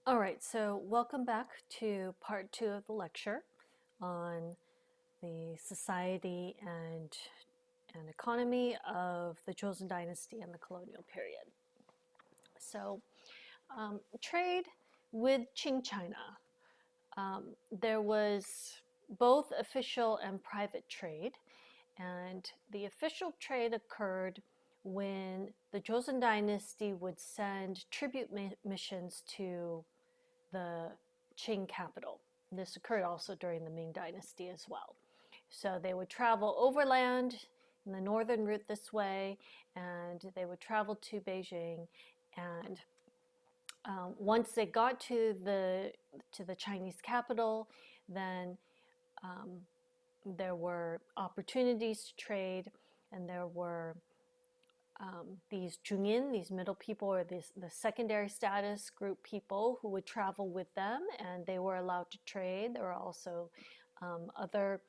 All right, so welcome back to part two of the lecture on the society and economy of the Joseon Dynasty and the colonial period. So, trade with Qing China. There was both official and private trade, and the official trade occurred when the Joseon Dynasty would send tribute missions to the Qing capital. This occurred also during the Ming Dynasty as well. So they would travel overland in the northern route this way, and they would travel to Beijing. And once they got to the Chinese capital, then there were opportunities to trade, and there were these Jungin, these middle people, or the secondary status group people who would travel with them, and they were allowed to trade. There were also other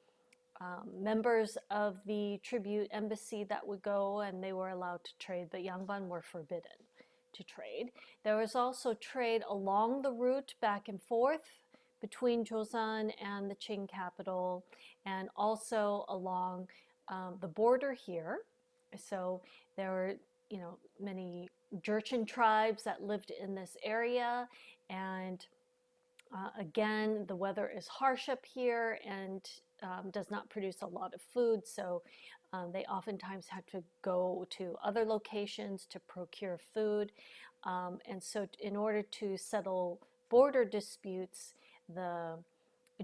members of the tribute embassy that would go, and they were allowed to trade, but Yangban were forbidden to trade. There was also trade along the route back and forth between Joseon and the Qing capital, and also along the border here. So there were, many Jurchen tribes that lived in this area, and again, the weather is harsh up here and does not produce a lot of food, so they oftentimes had to go to other locations to procure food. And so in order to settle border disputes, the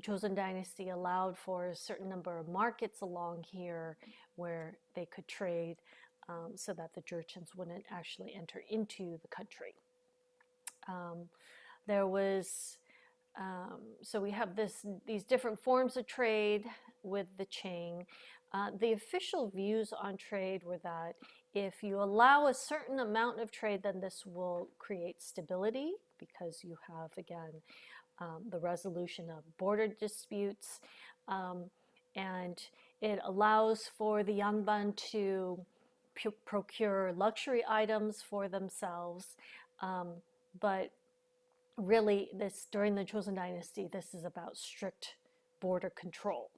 Joseon Dynasty allowed for a certain number of markets along here where they could trade, so that the Jurchens wouldn't actually enter into the country. There was So we have these different forms of trade with the Qing. The official views on trade were that if you allow a certain amount of trade, then this will create stability, because you have, again, the resolution of border disputes, and it allows for the Yangban to procure luxury items for themselves. But really, during the Joseon Dynasty, this is about strict border control.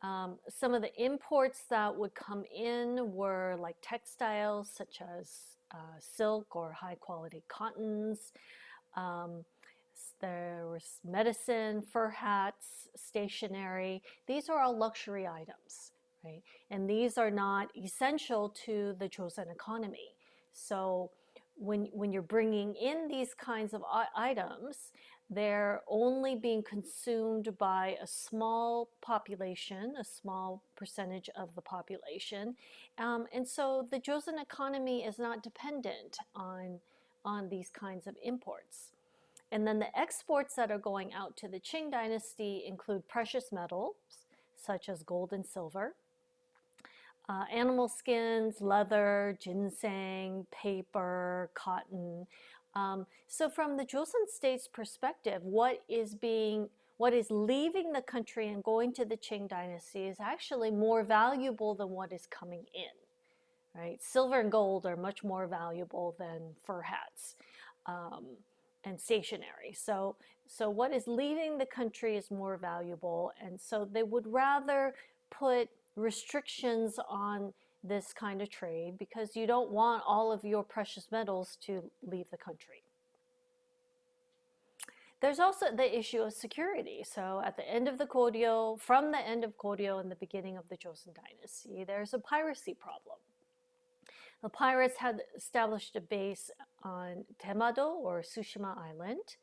Some of the imports that would come in were like textiles, such as silk or high quality cottons. There was medicine, fur hats, stationery. These are all luxury items, right? And these are not essential to the Joseon economy. So when you're bringing in these kinds of items, they're only being consumed by a small population, a small percentage of the population. And so the Joseon economy is not dependent on these kinds of imports. And then the exports that are going out to the Qing dynasty include precious metals, such as gold and silver, animal skins, leather, ginseng, paper, cotton. So from the Joseon state's perspective, what is leaving the country and going to the Qing dynasty is actually more valuable than what is coming in, right? Silver and gold are much more valuable than fur hats and stationery. So what is leaving the country is more valuable, and so they would rather put restrictions on this kind of trade, because you don't want all of your precious metals to leave the country. There's also the issue of security. So at the end of the Koryo, from the end of Koryo and the beginning of the Joseon dynasty, there's a piracy problem. The pirates had established a base on Temado, or Tsushima Island,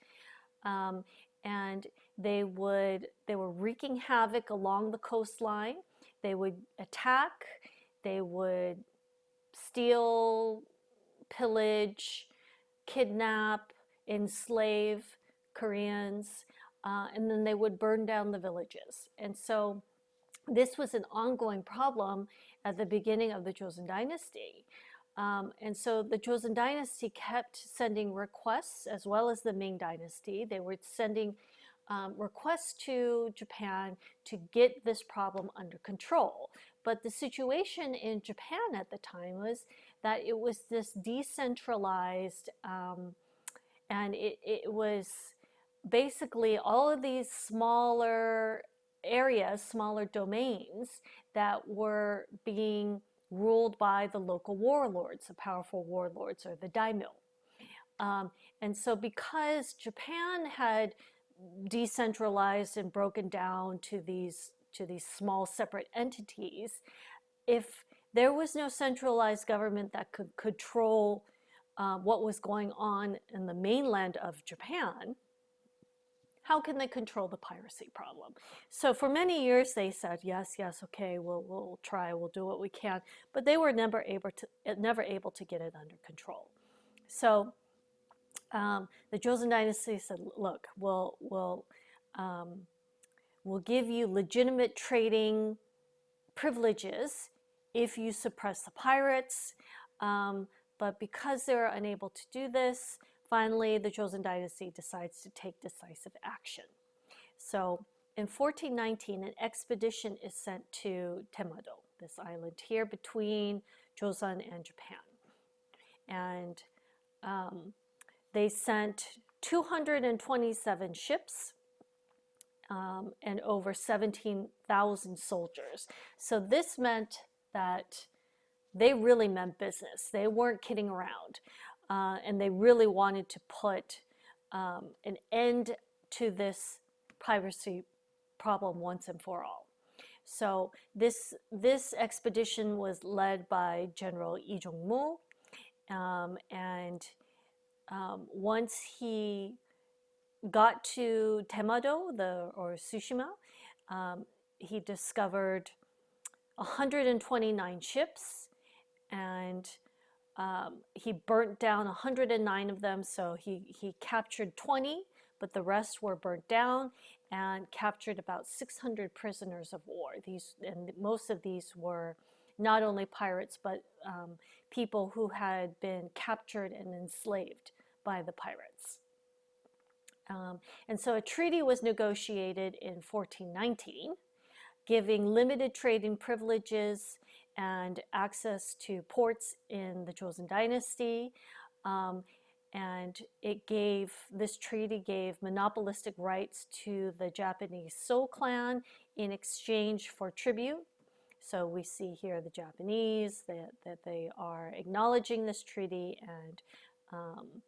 and they were wreaking havoc along the coastline. They would attack, they would steal, pillage, kidnap, enslave Koreans, and then they would burn down the villages. And so this was an ongoing problem at the beginning of the Joseon dynasty. And so the Joseon dynasty kept sending requests, as well as the Ming dynasty. They were sending requests to Japan to get this problem under control. But the situation in Japan at the time was that it was this decentralized and it was basically all of these smaller areas, smaller domains that were being ruled by the local warlords, the powerful warlords, or the daimyo. Um, and so because Japan had decentralized and broken down to these small separate entities, if there was no centralized government that could control what was going on in the mainland of Japan, how can they control the piracy problem? So for many years they said, yes, yes, okay, we'll try, we'll do what we can, but they were never able to get it under control. So the Joseon dynasty said, look, we'll give you legitimate trading privileges if you suppress the pirates. But because they're unable to do this, finally the Joseon dynasty decides to take decisive action. So in 1419, an expedition is sent to Temado, this island here between Joseon and Japan. And they sent 227 ships and over 17,000 soldiers. So this meant that they really meant business. They weren't kidding around. And they really wanted to put an end to this piracy problem once and for all. So this expedition was led by General Lee Jong-mu, and once he got to Temado, or Tsushima, he discovered 129 ships, and he burnt down 109 of them. So he captured 20, but the rest were burnt down, and captured about 600 prisoners of war. And most of these were not only pirates, but people who had been captured and enslaved by the pirates. And so a treaty was negotiated in 1419, giving limited trading privileges and access to ports in the Joseon dynasty. And this treaty gave monopolistic rights to the Japanese So clan in exchange for tribute. So we see here the Japanese, that they are acknowledging this treaty, and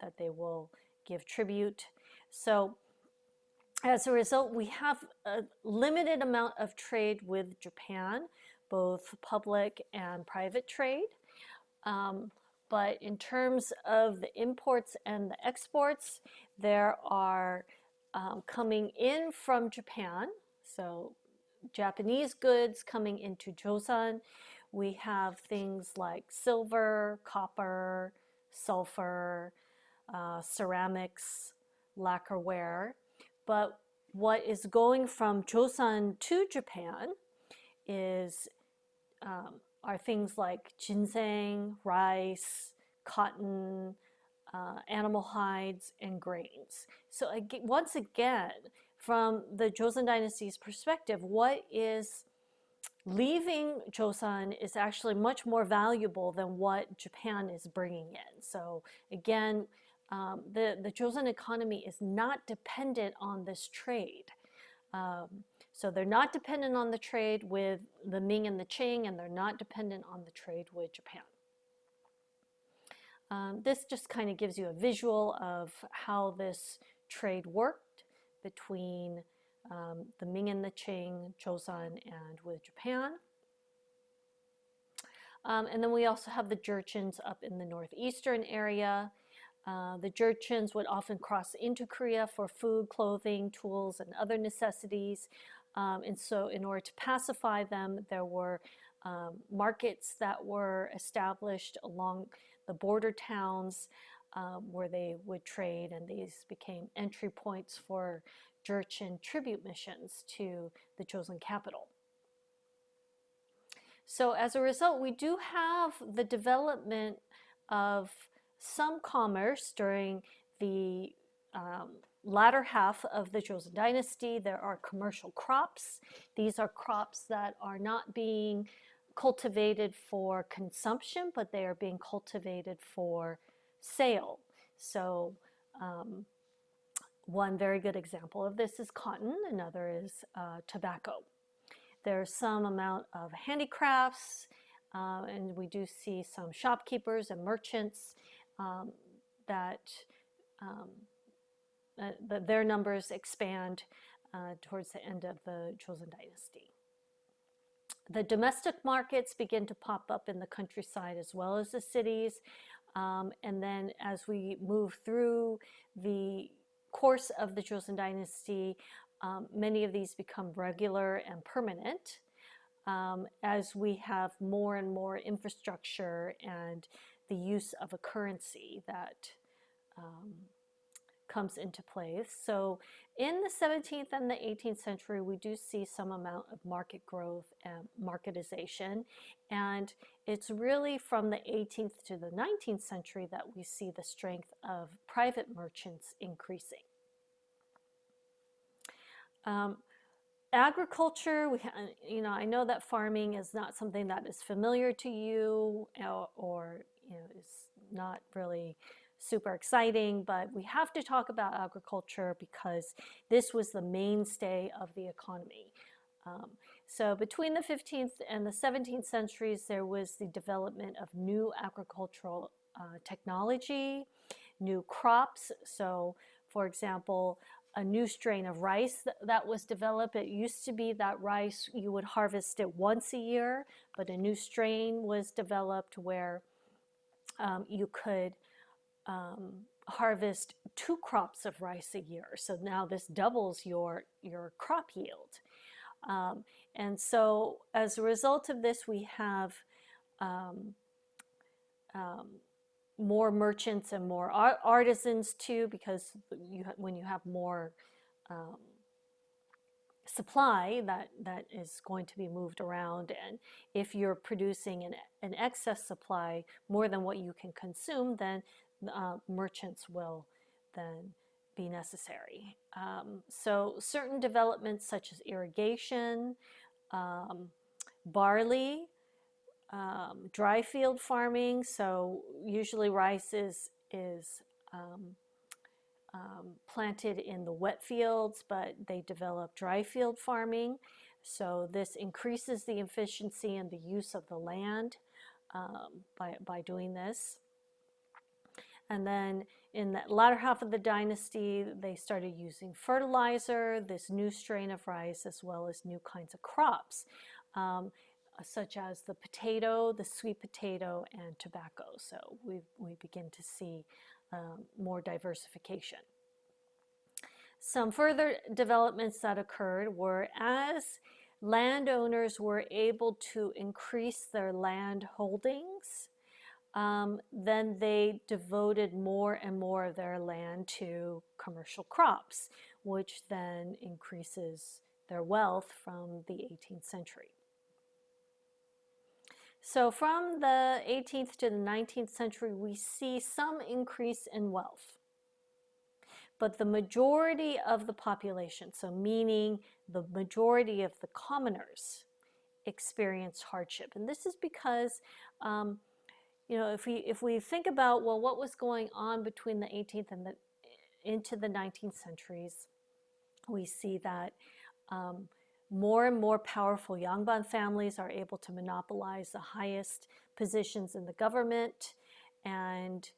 that they will give tribute. So as a result, we have a limited amount of trade with Japan, both public and private trade. But in terms of the imports and the exports, there are coming in from Japan, so Japanese goods coming into Joseon. We have things like silver, copper, sulfur, ceramics, lacquerware. But what is going from Joseon to Japan are things like ginseng, rice, cotton, animal hides, and grains. So once again, from the Joseon dynasty's perspective, what is leaving Joseon is actually much more valuable than what Japan is bringing in. So again, the Joseon economy is not dependent on this trade. So they're not dependent on the trade with the Ming and the Qing, and they're not dependent on the trade with Japan. This just kind of gives you a visual of how this trade worked between the Ming and the Qing, Joseon, and with Japan. And then we also have the Jurchens up in the northeastern area. The Jurchens would often cross into Korea for food, clothing, tools, and other necessities. And so in order to pacify them, there were markets that were established along the border towns where they would trade, and these became entry points for Jurchen tribute missions to the Joseon capital. So as a result, we do have the development of some commerce during the latter half of the Joseon dynasty. There are commercial crops. These are crops that are not being cultivated for consumption, but they are being cultivated for sale. So One very good example of this is cotton, another is tobacco. There's some amount of handicrafts, and we do see some shopkeepers and merchants um, that, um, their numbers expand towards the end of the Joseon dynasty. The domestic markets begin to pop up in the countryside as well as the cities. And then as we move through the course of the Joseon dynasty, many of these become regular and permanent as we have more and more infrastructure and the use of a currency that comes into place. So in the 17th and the 18th century, we do see some amount of market growth and marketization. And it's really from the 18th to the 19th century that we see the strength of private merchants increasing. Agriculture, I know that farming is not something that is familiar to you or is not really super exciting, but we have to talk about agriculture because this was the mainstay of the economy. So between the 15th and the 17th centuries, there was the development of new agricultural technology, new crops. So, for example, a new strain of rice that was developed. It used to be that rice, you would harvest it once a year, but a new strain was developed where you could harvest 2 crops of rice a year. So now this doubles your crop yield. And so as a result of this, we have more merchants and more artisans too, because when you have more supply that is going to be moved around, and if you're producing an excess supply more than what you can consume, then merchants will then be necessary. So certain developments such as irrigation, barley, dry field farming, so usually rice is planted in the wet fields, but they develop dry field farming. So this increases the efficiency and the use of the land by doing this. And then in the latter half of the dynasty, they started using fertilizer, this new strain of rice, as well as new kinds of crops, such as the potato, the sweet potato, and tobacco. So we begin to see more diversification. Some further developments that occurred were as landowners were able to increase their land holdings, then they devoted more and more of their land to commercial crops, which then increases their wealth from the 18th century. So from the 18th to the 19th century, we see some increase in wealth. But the majority of the population, so meaning the majority of the commoners, experienced hardship. And this is because if we think about, well, what was going on between the 18th and into the 19th centuries, we see that more and more powerful Yangban families are able to monopolize the highest positions in the government, and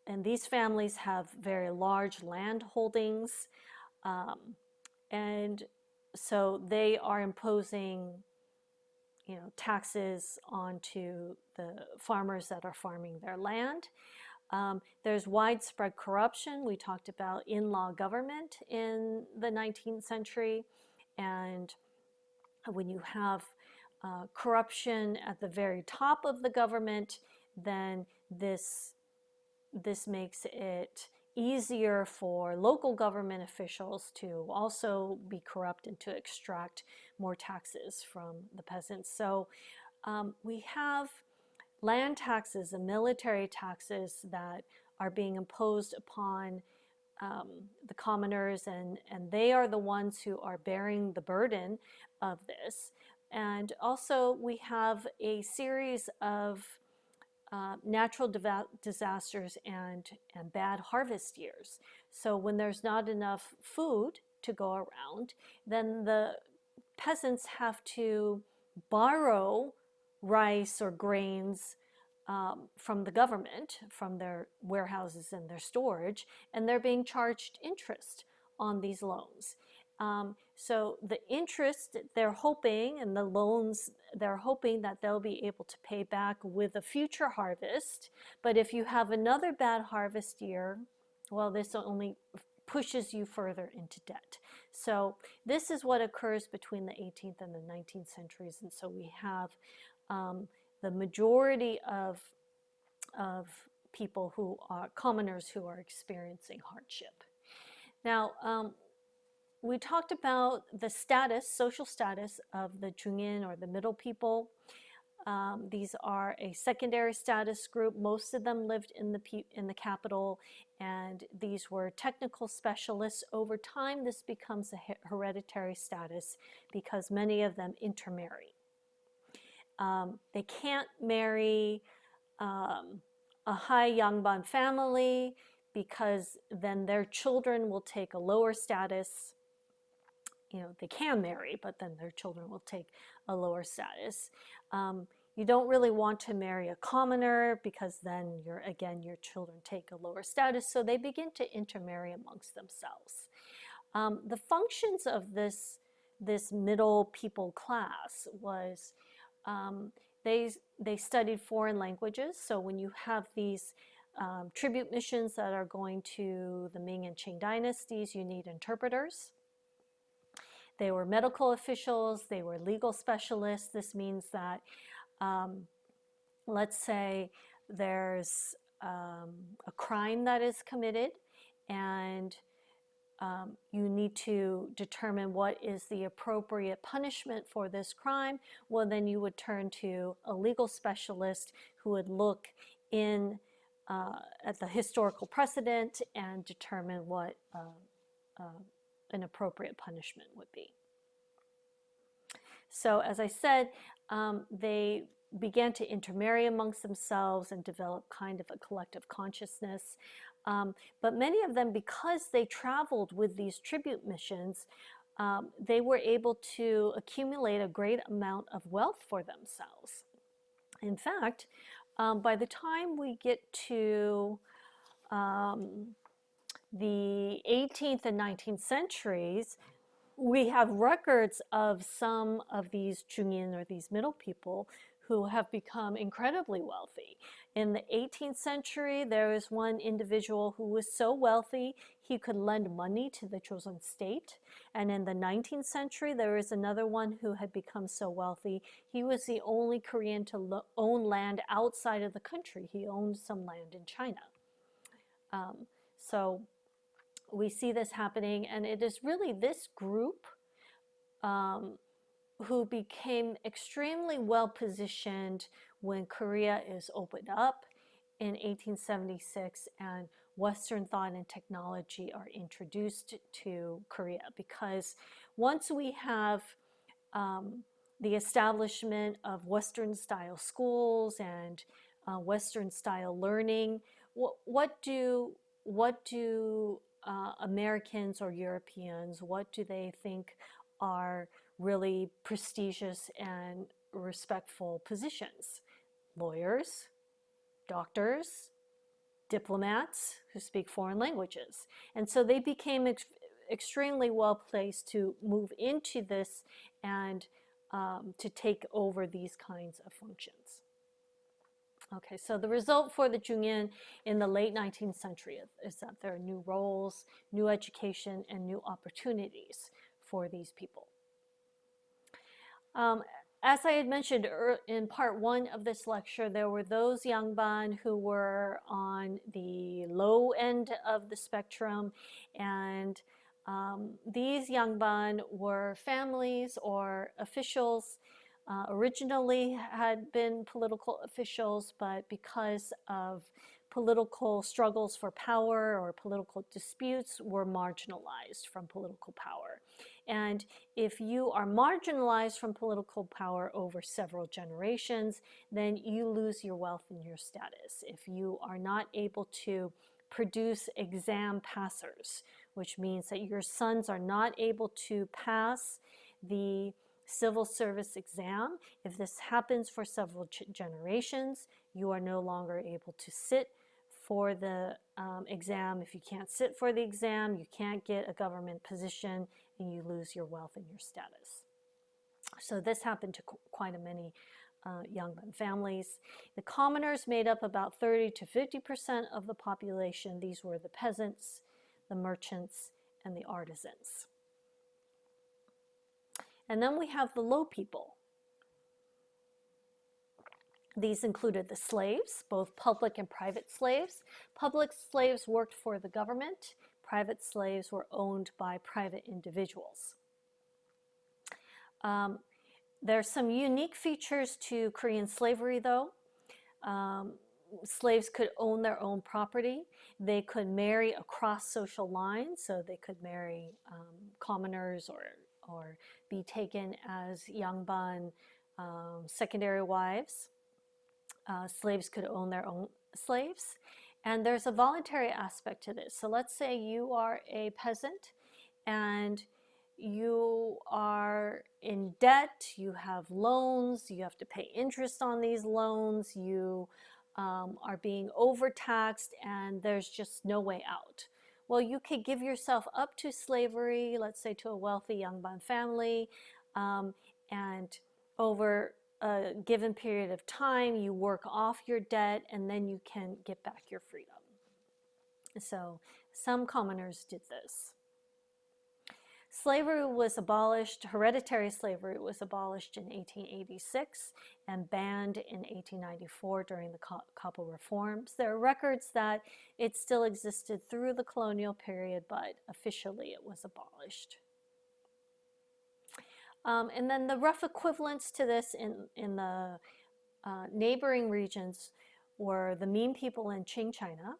and these families have very large land holdings, and so they are imposing taxes onto the farmers that are farming their land. There's widespread corruption. We talked about in-law government in the 19th century, and when you have corruption at the very top of the government, then this makes it easier for local government officials to also be corrupt and to extract more taxes from the peasants. So we have land taxes and military taxes that are being imposed upon the commoners, and they are the ones who are bearing the burden of this. And also we have a series of natural disasters and bad harvest years. So when there's not enough food to go around, then the peasants have to borrow rice or grains from the government, from their warehouses and their storage, and they're being charged interest on these loans. So the interest they're hoping, and the loans they're hoping that they'll be able to pay back with a future harvest. But if you have another bad harvest year, well, this only pushes you further into debt. So this is what occurs between the 18th and the 19th centuries. And so we have the majority of people who are commoners who are experiencing hardship. Now, we talked about the status, social status of the Chungin or the middle people. These are a secondary status group. Most of them lived in the capital, and these were technical specialists. Over time, this becomes a hereditary status because many of them intermarry. They can't marry a high Yangban family because then their children will take a lower status. You know, they can marry, but then their children will take a lower status. You don't really want to marry a commoner because then your children take a lower status. So they begin to intermarry amongst themselves. The functions of this middle people class was they studied foreign languages. So when you have these tribute missions that are going to the Ming and Qing dynasties, you need interpreters. They were medical officials, they were legal specialists. This means that, let's say there's a crime that is committed, and you need to determine what is the appropriate punishment for this crime. Well, then you would turn to a legal specialist who would look at the historical precedent and determine what an appropriate punishment would be. So as I said, they began to intermarry amongst themselves and develop kind of a collective consciousness. But many of them, because they traveled with these tribute missions, they were able to accumulate a great amount of wealth for themselves. In fact, by the time we get to the 18th and 19th centuries, we have records of some of these Chungin, or these middle people, who have become incredibly wealthy. In the 18th century, there was one individual who was so wealthy he could lend money to the Joseon state. And in the 19th century, there was another one who had become so wealthy he was the only Korean to own land outside of the country. He owned some land in China. So we see this happening, and it is really this group who became extremely well positioned when Korea is opened up in 1876 and Western thought and technology are introduced to Korea. Because once we have the establishment of Western style schools and Western style learning, what do Americans or Europeans, what do they think are really prestigious and respectful positions? Lawyers, doctors, diplomats who speak foreign languages. And so they became extremely well placed to move into this and to take over these kinds of functions. Okay, so the result for the Chungin in the late 19th century is that there are new roles, new education, and new opportunities for these people. As I had mentioned in part one of this lecture, there were those Yangban who were on the low end of the spectrum, and these Yangban were families or officials. Originally had been political officials, but because of political struggles for power or political disputes were marginalized from political power. And if you are marginalized from political power over several generations, then you lose your wealth and your status. If you are not able to produce exam passers, which means that your sons are not able to pass the civil service exam, if this happens for several generations, you are no longer able to sit for the exam. If you can't sit for the exam, you can't get a government position, and you lose your wealth and your status. So this happened to quite a many Yangban families. The commoners made up about 30 to 50% of the population. These were the peasants, the merchants, and the artisans. And then we have the low people. These included the slaves, both public and private slaves. Public slaves worked for the government. Private slaves were owned by private individuals. There are some unique features to Korean slavery, though. Slaves could own their own property. They could marry across social lines, so they could marry commoners or be taken as Yangban secondary wives. Slaves could own their own slaves. And there's a voluntary aspect to this. So let's say you are a peasant and you are in debt, you have loans, you have to pay interest on these loans, you are being overtaxed, and there's just no way out. Well, you could give yourself up to slavery, let's say to a wealthy Yangban family, and over a given period of time, you work off your debt, and then you can get back your freedom. So some commoners did this. Slavery was abolished, hereditary slavery was abolished in 1886 and banned in 1894 during the Coloal reforms. There are records that it still existed through the colonial period, but officially it was abolished. And then the rough equivalents to this in the neighboring regions were the Min people in Qing China.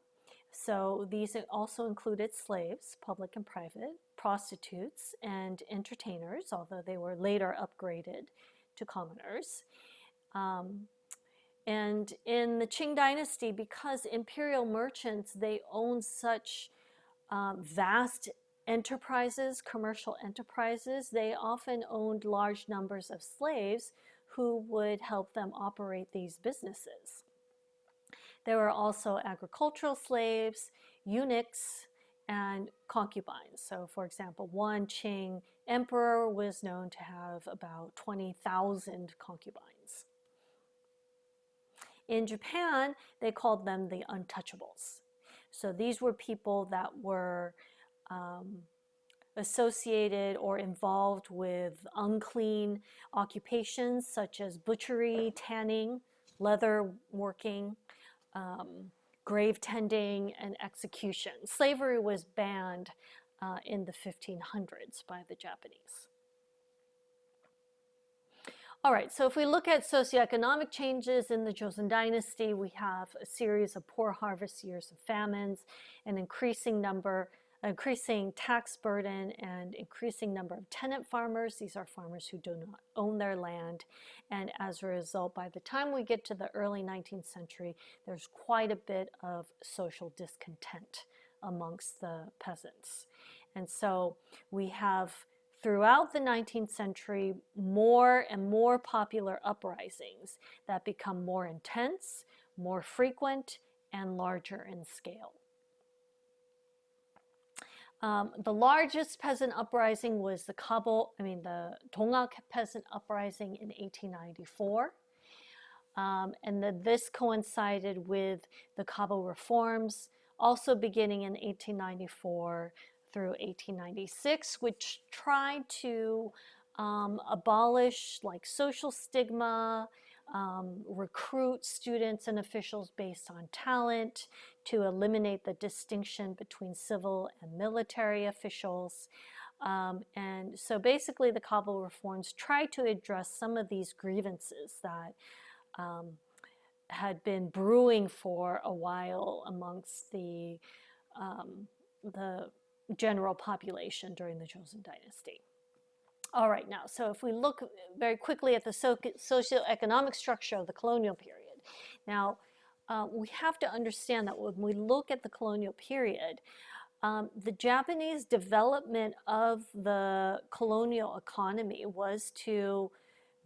So these also included slaves, public and private, prostitutes, and entertainers, although they were later upgraded to commoners. And in the Qing dynasty, because imperial merchants, they owned such vast enterprises, commercial enterprises, they often owned large numbers of slaves who would help them operate these businesses. There were also agricultural slaves, eunuchs, and concubines. So for example, one Qing emperor was known to have about 20,000 concubines. In Japan, they called them the untouchables. So these were people that were associated or involved with unclean occupations such as butchery, tanning, leather working, grave tending, and execution. Slavery was banned in the 1500s by the Japanese. All right, so if we look at socioeconomic changes in the Joseon dynasty, we have a series of poor harvest years of famines, an increasing tax burden, and increasing number of tenant farmers. These are farmers who do not own their land. And as a result, by the time we get to the early 19th century, there's quite a bit of social discontent amongst the peasants. And so we have, throughout the 19th century, more and more popular uprisings that become more intense, more frequent, and larger in scale. The largest peasant uprising was the Dongak peasant uprising in 1894. And this coincided with the Coloal reforms, also beginning in 1894 through 1896, which tried to abolish social stigma, recruit students and officials based on talent, to eliminate the distinction between civil and military officials. And so basically the Coloal reforms tried to address some of these grievances that had been brewing for a while amongst the general population during the Joseon Dynasty. All right, now, so if we look very quickly at the socioeconomic structure of the colonial period, now, we have to understand that when we look at the colonial period, the Japanese development of the colonial economy was to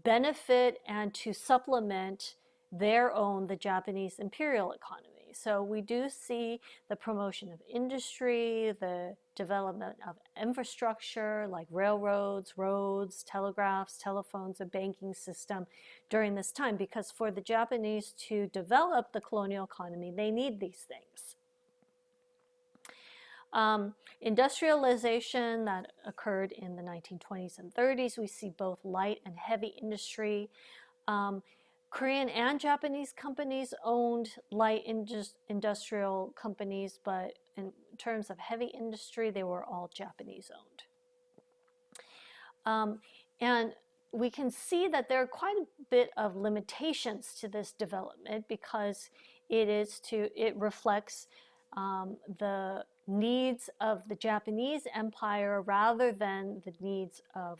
benefit and to supplement the Japanese imperial economy. So we do see the promotion of industry, the development of infrastructure like railroads, roads, telegraphs, telephones, a banking system during this time, because for the Japanese to develop the colonial economy, they need these things. Industrialization that occurred in the 1920s and 30s, we see both light and heavy industry. Korean and Japanese companies owned light industrial companies, but in terms of heavy industry, they were all Japanese owned. And we can see that there are quite a bit of limitations to this development because it reflects the needs of the Japanese Empire rather than the needs of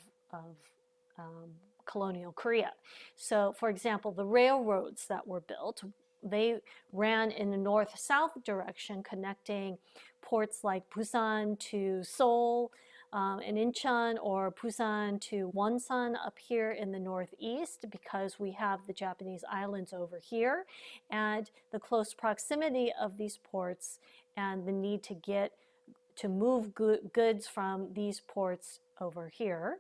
colonial Korea. So, for example, the railroads that were built, they ran in the north-south direction, connecting ports like Busan to Seoul and Incheon, or Busan to Wonsan up here in the northeast, because we have the Japanese islands over here, and the close proximity of these ports and the need to move goods from these ports over here.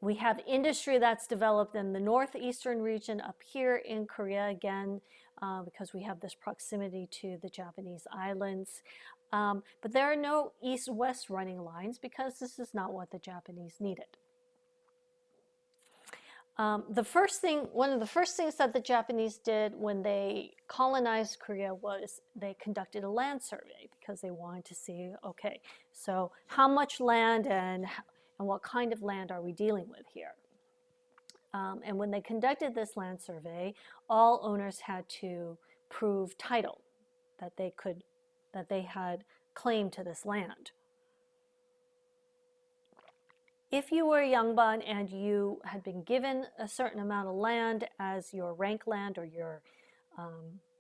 We have industry that's developed in the northeastern region up here in Korea, again, because we have this proximity to the Japanese islands. But there are no east-west running lines because this is not what the Japanese needed. One of the first things that the Japanese did when they colonized Korea was they conducted a land survey, because they wanted to see, okay, so how much land and what kind of land are we dealing with here? And when they conducted this land survey, all owners had to prove title, that they had claim to this land. If you were a Yangban and you had been given a certain amount of land as your rank land or your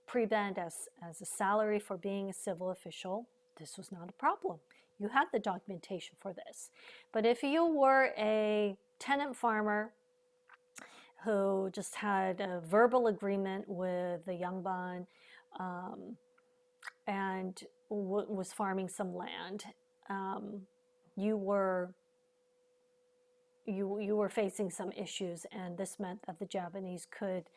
prebend as a salary for being a civil official, this was not a problem. You had the documentation for this. But if you were a tenant farmer who just had a verbal agreement with the Yangban and was farming some land, you were facing some issues, and this meant that the Japanese could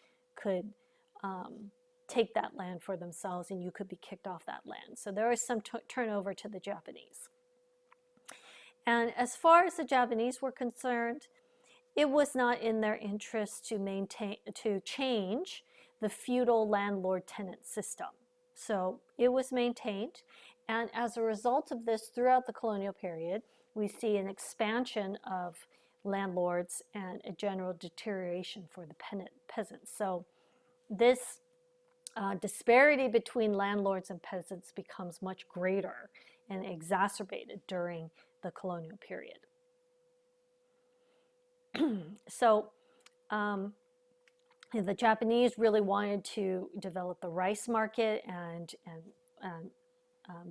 take that land for themselves, and you could be kicked off that land. So there was some turnover to the Japanese. And as far as the Japanese were concerned, it was not in their interest to change the feudal landlord-tenant system. So it was maintained, and as a result of this, throughout the colonial period, we see an expansion of landlords and a general deterioration for the peasants. So this disparity between landlords and peasants becomes much greater and exacerbated during the colonial period. So the Japanese really wanted to develop the rice market and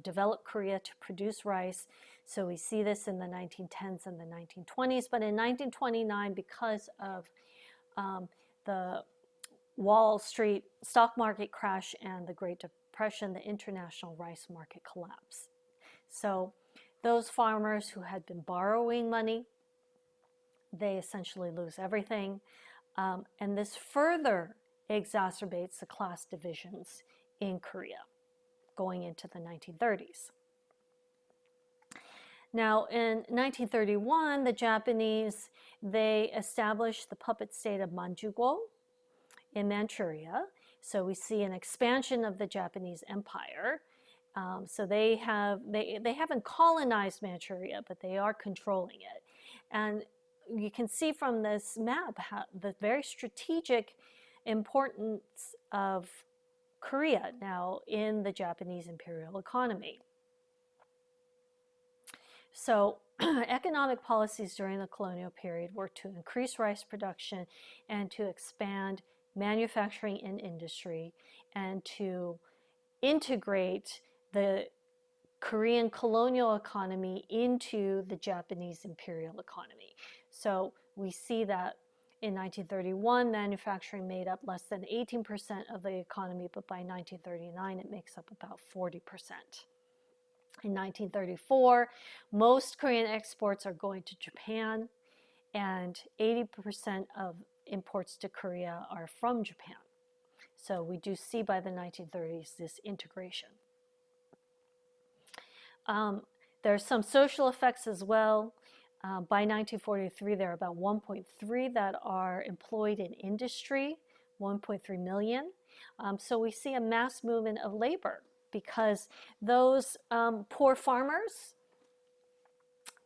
develop Korea to produce rice. So we see this in the 1910s and the 1920s. But in 1929, because of the Wall Street stock market crash and the Great Depression, the international rice market collapsed. So those farmers who had been borrowing money, they essentially lose everything. And this further exacerbates the class divisions in Korea going into the 1930s. Now, in 1931, the Japanese, they established the puppet state of Manchukuo in Manchuria. So we see an expansion of the Japanese empire. So they haven't colonized Manchuria, but they are controlling it. And you can see from this map how the very strategic importance of Korea now in the Japanese imperial economy. So economic policies during the colonial period were to increase rice production and to expand manufacturing and industry and to integrate the Korean colonial economy into the Japanese imperial economy. So we see that in 1931, manufacturing made up less than 18% of the economy, but by 1939, it makes up about 40%. In 1934, most Korean exports are going to Japan, and 80% of imports to Korea are from Japan. So we do see by the 1930s this integration. There's some social effects as well. By 1943, there are about 1.3 that are employed in industry, 1.3 million. So we see a mass movement of labor because those poor farmers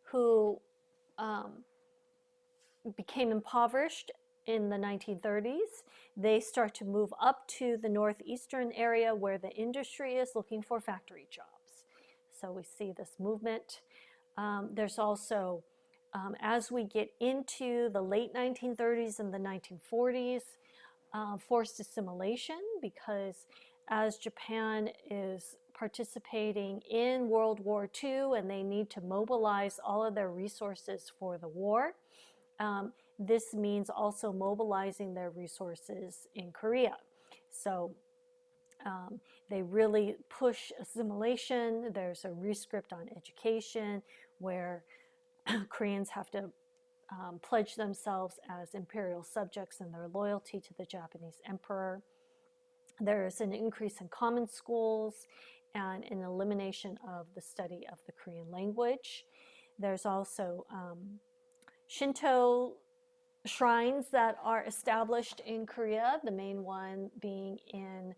who became impoverished in the 1930s, they start to move up to the northeastern area where the industry is, looking for factory jobs. So we see this movement. There's also, as we get into the late 1930s and the 1940s, forced assimilation, because as Japan is participating in World War II and they need to mobilize all of their resources for the war, this means also mobilizing their resources in Korea. So they really push assimilation. There's a rescript on education where Koreans have to pledge themselves as imperial subjects and their loyalty to the Japanese emperor. There's an increase in common schools and an elimination of the study of the Korean language. There's also Shinto shrines that are established in Korea, the main one being in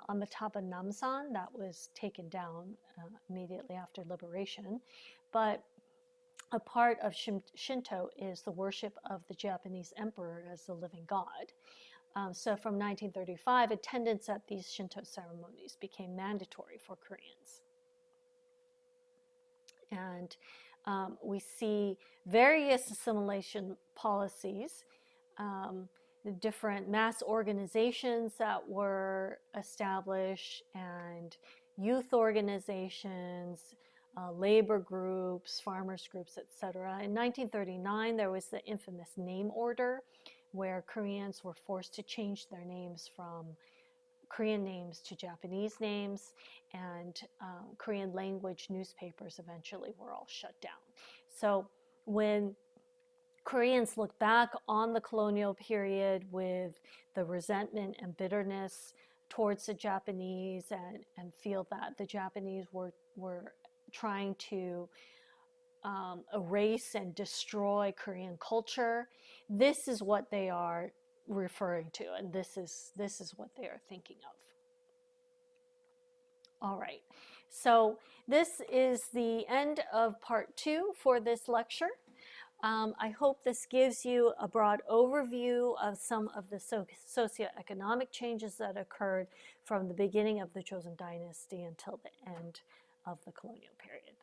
Amitabha Namsan, that was taken down immediately after liberation. But a part of Shinto is the worship of the Japanese emperor as the living god. So from 1935, attendance at these Shinto ceremonies became mandatory for Koreans. And we see various assimilation policies, the different mass organizations that were established, and youth organizations, labor groups, farmers groups, etc. In 1939, there was the infamous name order, where Koreans were forced to change their names from Korean names to Japanese names, and Korean language newspapers eventually were all shut down. So when Koreans look back on the colonial period with the resentment and bitterness towards the Japanese, and feel that the Japanese were trying to erase and destroy Korean culture, this is what they are referring to, and this is what they are thinking of. All right, so this is the end of part 2 for this lecture. I hope this gives you a broad overview of some of the socioeconomic changes that occurred from the beginning of the Joseon Dynasty until the end of the colonial period.